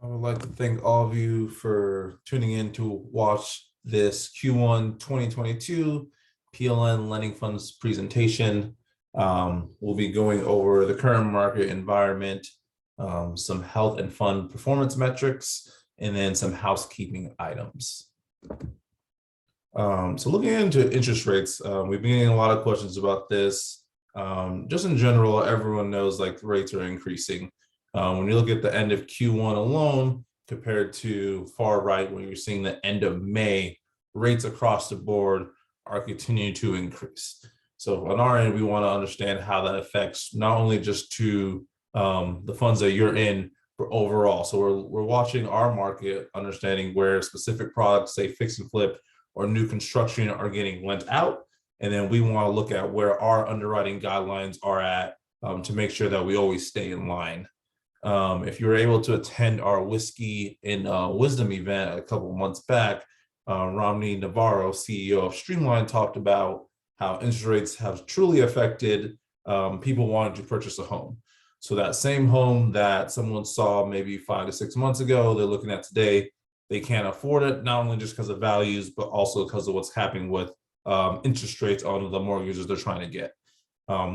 I would like to thank all of you for tuning in to watch this Q1 2022 PLN Lending Funds presentation. We'll be going over the current market environment, some health and fund performance metrics, and then some housekeeping items. So looking into interest rates, we've been getting a lot of questions about this. Just in general, everyone knows like rates are increasing. When you look at the end of Q1 alone, compared to far right, when you're seeing the end of May, rates across the board are continuing to increase. So on our end, we want to understand how that affects not only just to the funds that you're in, but overall. So we're watching our market, understanding where specific products, say fix and flip or new construction, are getting lent out. And then we want to look at where our underwriting guidelines are at to make sure that we always stay in line. If you were able to attend our Whiskey in Wisdom event a couple of months back, Romney Navarro, CEO of Streamline, talked about how interest rates have truly affected people wanting to purchase a home. So that same home that someone saw maybe 5 to 6 months ago, they're looking at today, they can't afford it, not only just because of values, but also because of what's happening with interest rates on the mortgages they're trying to get.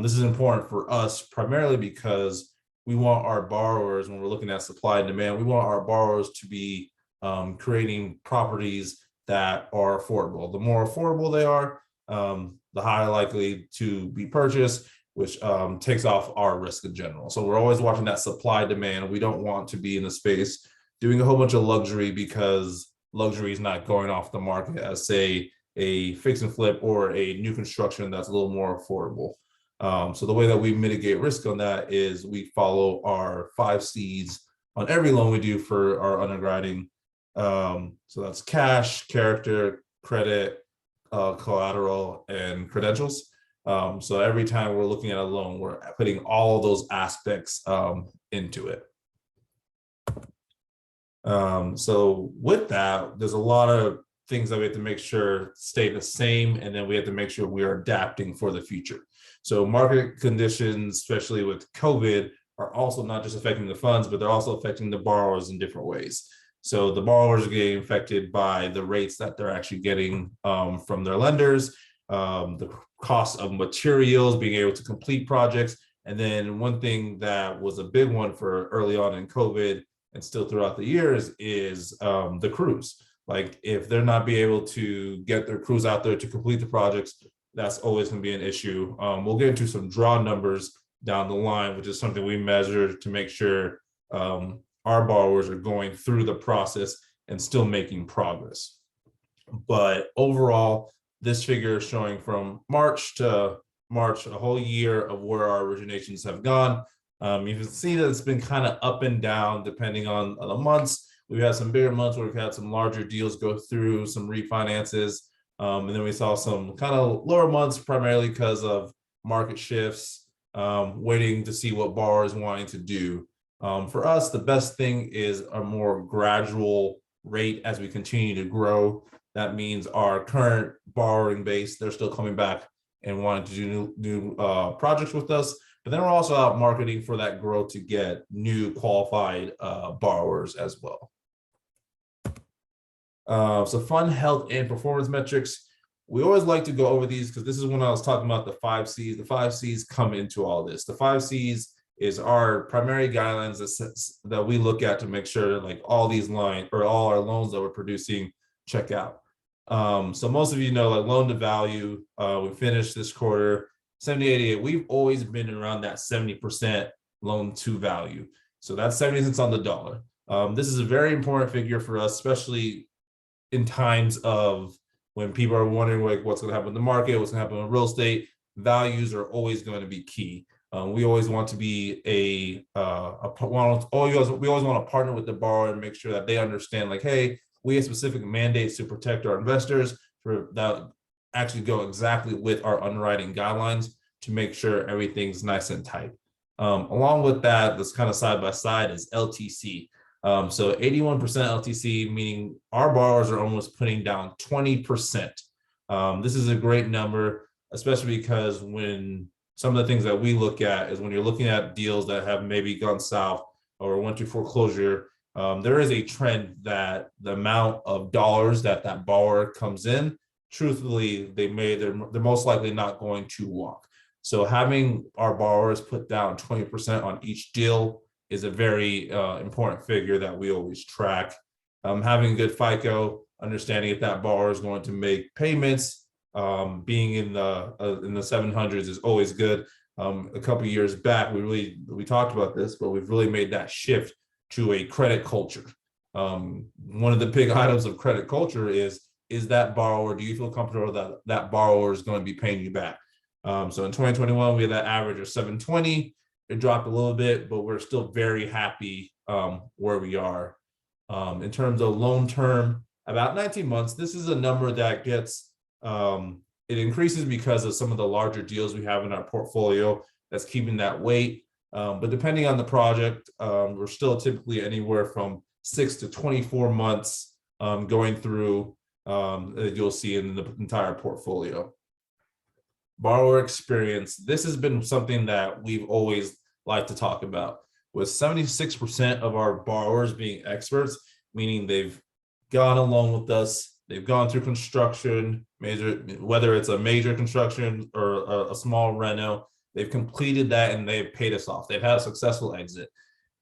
This is important for us primarily because we want our borrowers, when we're looking at supply and demand, we want our borrowers to be creating properties that are affordable. The more affordable they are, the higher likely to be purchased, which takes off our risk in general. So we're always watching that supply demand. We don't want to be in the space doing a whole bunch of luxury because luxury is not going off the market as, say, a fix and flip or a new construction that's a little more affordable. So the way that we mitigate risk on that is we follow our 5 C's on every loan we do for our underwriting. So that's cash, character, credit, collateral, and credentials. So every time we're looking at a loan, we're putting all of those aspects into it. So with that, there's a lot of things that we have to make sure stay the same, and then we have to make sure we are adapting for the future. So market conditions, especially with COVID, are also not just affecting the funds, but they're also affecting the borrowers in different ways. So the borrowers are getting affected by the rates that they're actually getting from their lenders, the cost of materials, being able to complete projects. And then one thing that was a big one for early on in COVID and still throughout the years is the crews. Like if they're not be able to get their crews out there to complete the projects, that's always going to be an issue. We'll get into some draw numbers down the line, which is something we measure to make sure our borrowers are going through the process and still making progress. But overall, this figure is showing from March to March, a whole year of where our originations have gone. You can see that it's been kind of up and down depending on the months. We've had some bigger months where we've had some larger deals go through, some refinances. And then we saw some kind of lower months, primarily because of market shifts, waiting to see what borrowers wanting to do. For us, the best thing is a more gradual rate as we continue to grow. That means our current borrowing base, they're still coming back and wanting to do new projects with us. But then we're also out marketing for that growth to get new qualified borrowers as well. So fund health and performance metrics. We always like to go over these because this is when I was talking about the 5 C's. The 5 C's come into all this. The 5 C's is our primary guidelines that we look at to make sure like all these lines or all our loans that we're producing check out. So most of you know like loan to value, we finished this quarter 70-88. We've always been around that 70% loan to value. So that's 70 cents on the dollar. This is a very important figure for us, especially in times of when people are wondering like what's going to happen in the market, what's going to happen in real estate. Values are always going to be key. We always want to be we always want to partner with the borrower and make sure that they understand like, hey, we have specific mandates to protect our investors that actually go exactly with our underwriting guidelines to make sure everything's nice and tight. Along with that, this kind of side by side is LTC. So 81% LTC, meaning our borrowers are almost putting down 20%. This is a great number, especially because when some of the things that we look at is when you're looking at deals that have maybe gone south or went to foreclosure, there is a trend that the amount of dollars that borrower comes in, truthfully, they're most likely not going to walk. So having our borrowers put down 20% on each deal is a very important figure that we always track. Having good FICO, understanding if that borrower is going to make payments, being in the 700s is always good. A couple of years back, we talked about this, but we've really made that shift to a credit culture. One of the big items of credit culture is that borrower, do you feel comfortable that that borrower is going to be paying you back? So in 2021, we had that average of 720. It dropped a little bit, but we're still very happy where we are. In terms of loan term, about 19 months. This is a number that gets, it increases because of some of the larger deals we have in our portfolio that's keeping that weight. But depending on the project, we're still typically anywhere from 6 to 24 months going through, you'll see in the entire portfolio. Borrower experience. This has been something that we've always liked to talk about, with 76% of our borrowers being experts, meaning they've gone along with us, they've gone through construction, whether it's a major construction or a small reno, they've completed that and they've paid us off. They've had a successful exit.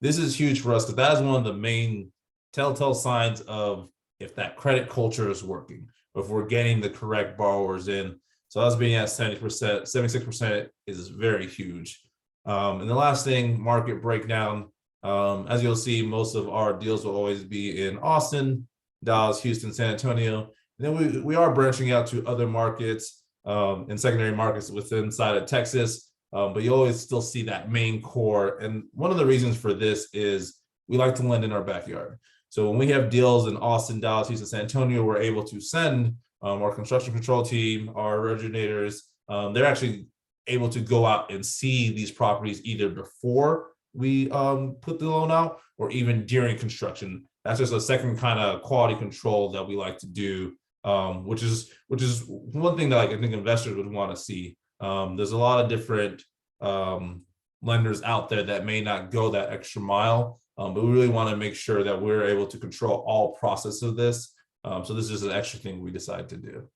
This is huge for us because that is one of the main telltale signs of if that credit culture is working, if we're getting the correct borrowers in. So us being at 70%, 76% is very huge. And the last thing, market breakdown. As you'll see, most of our deals will always be in Austin, Dallas, Houston, San Antonio. And then we are branching out to other markets and secondary markets inside of Texas. But you always still see that main core. And one of the reasons for this is we like to lend in our backyard. So when we have deals in Austin, Dallas, Houston, San Antonio, we're able to send our construction control team, our originators, they're actually able to go out and see these properties either before we put the loan out or even during construction. That's just a second kind of quality control that we like to do, which is one thing that I think investors would want to see. There's a lot of different lenders out there that may not go that extra mile, but we really want to make sure that we're able to control all process of this. So this is an extra thing we decide to do.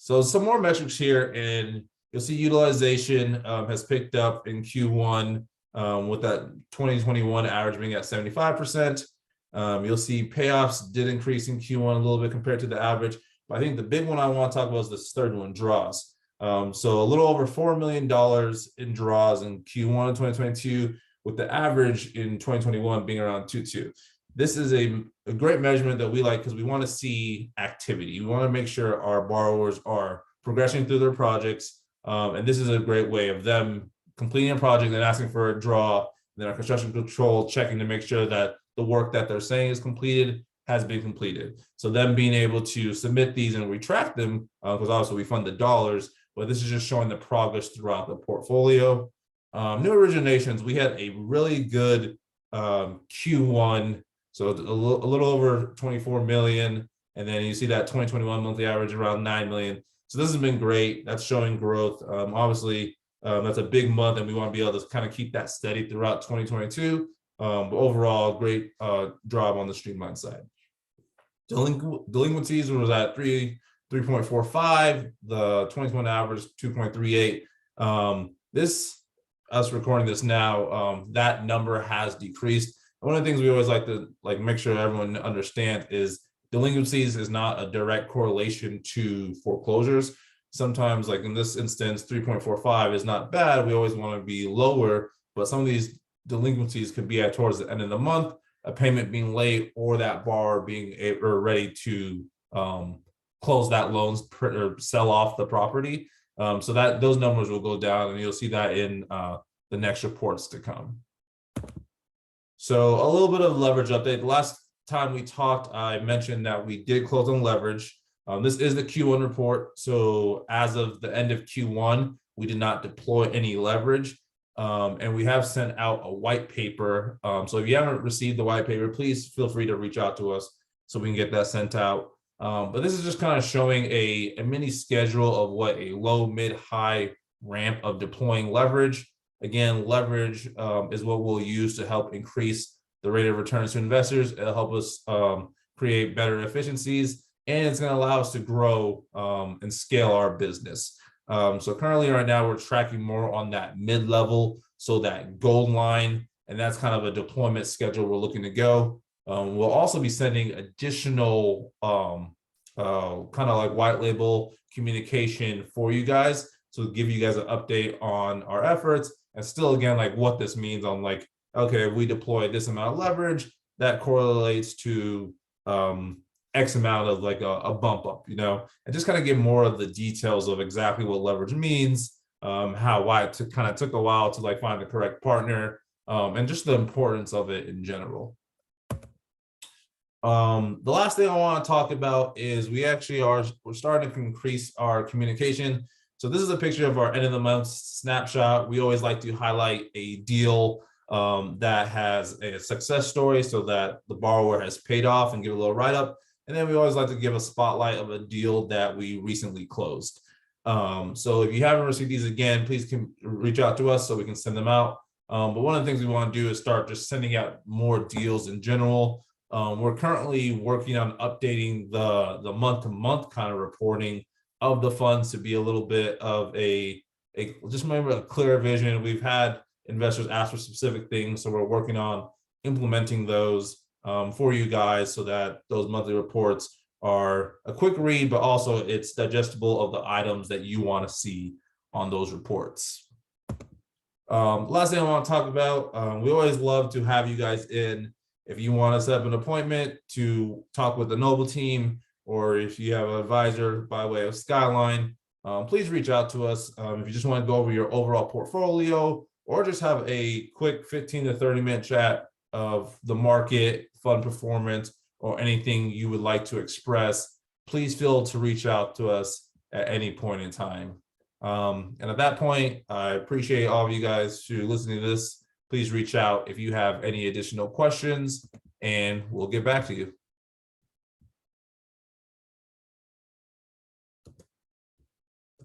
So some more metrics here, and you'll see utilization has picked up in Q1 with that 2021 average being at 75%. You'll see payoffs did increase in Q1 a little bit compared to the average, but I think the big one I want to talk about is this third one, draws. So a little over $4 million in draws in Q1 of 2022, with the average in 2021 being around 2.2. This is a great measurement that we like because we want to see activity. We want to make sure our borrowers are progressing through their projects. And this is a great way of them completing a project and asking for a draw. Then our construction control checking to make sure that the work that they're saying is completed has been completed. So them being able to submit these and retract them, because obviously we fund the dollars, but this is just showing the progress throughout the portfolio. New originations, we had a really good Q1. So a little over 24 million. And then you see that 2021 monthly average around 9 million. So this has been great. That's showing growth. Obviously, that's a big month and we want to be able to kind of keep that steady throughout 2022. But overall, great job on the streamline side. Delinquencies was at 3.45. The 2021 average 2.38. Us recording this now, that number has decreased. One of the things we always like to make sure everyone understands is delinquencies is not a direct correlation to foreclosures. Sometimes, like in this instance, 3.45 is not bad. We always want to be lower, but some of these delinquencies could be at towards the end of the month, a payment being late, or that borrower being ready to close that loan or sell off the property. So that those numbers will go down, and you'll see that in the next reports to come. So a little bit of leverage update. The last time we talked, I mentioned that we did close on leverage. This is the Q1 report. So as of the end of Q1, we did not deploy any leverage. And we have sent out a white paper. So if you haven't received the white paper, please feel free to reach out to us so we can get that sent out. But this is just kind of showing a mini schedule of what a low, mid, high ramp of deploying leverage. Again, leverage is what we'll use to help increase the rate of returns to investors. It'll help us create better efficiencies, and it's going to allow us to grow and scale our business. So currently right now we're tracking more on that mid-level, so that gold line, and that's kind of a deployment schedule we're looking to go. We'll also be sending additional kind of like white label communication for you guys to give you guys an update on our efforts, and still again like what this means on like, okay, if we deploy this amount of leverage, that correlates to X amount of like a bump up, you know, and just kind of get more of the details of exactly what leverage means, why it kind of took a while to like find the correct partner, and just the importance of it in general. The last thing I want to talk about is we're starting to increase our communication. So this is a picture of our end of the month snapshot. We always like to highlight a deal that has a success story so that the borrower has paid off and give a little write-up. And then we always like to give a spotlight of a deal that we recently closed. So if you haven't received these, again, please reach out to us so we can send them out. But one of the things we want to do is start just sending out more deals in general. We're currently working on updating the month-to-month kind of reporting of the funds to be a little bit of just remember a clear vision. We've had investors ask for specific things, so we're working on implementing those for you guys so that those monthly reports are a quick read, but also it's digestible of the items that you want to see on those reports. Last thing I want to talk about, we always love to have you guys in. If you want to set up an appointment to talk with the Noble team, or if you have an advisor by way of Skyline, please reach out to us. If you just want to go over your overall portfolio, or just have a quick 15 to 30-minute chat of the market, fund performance, or anything you would like to express, please feel to reach out to us at any point in time. And at that point, I appreciate all of you guys for listening to this. Please reach out if you have any additional questions, and we'll get back to you.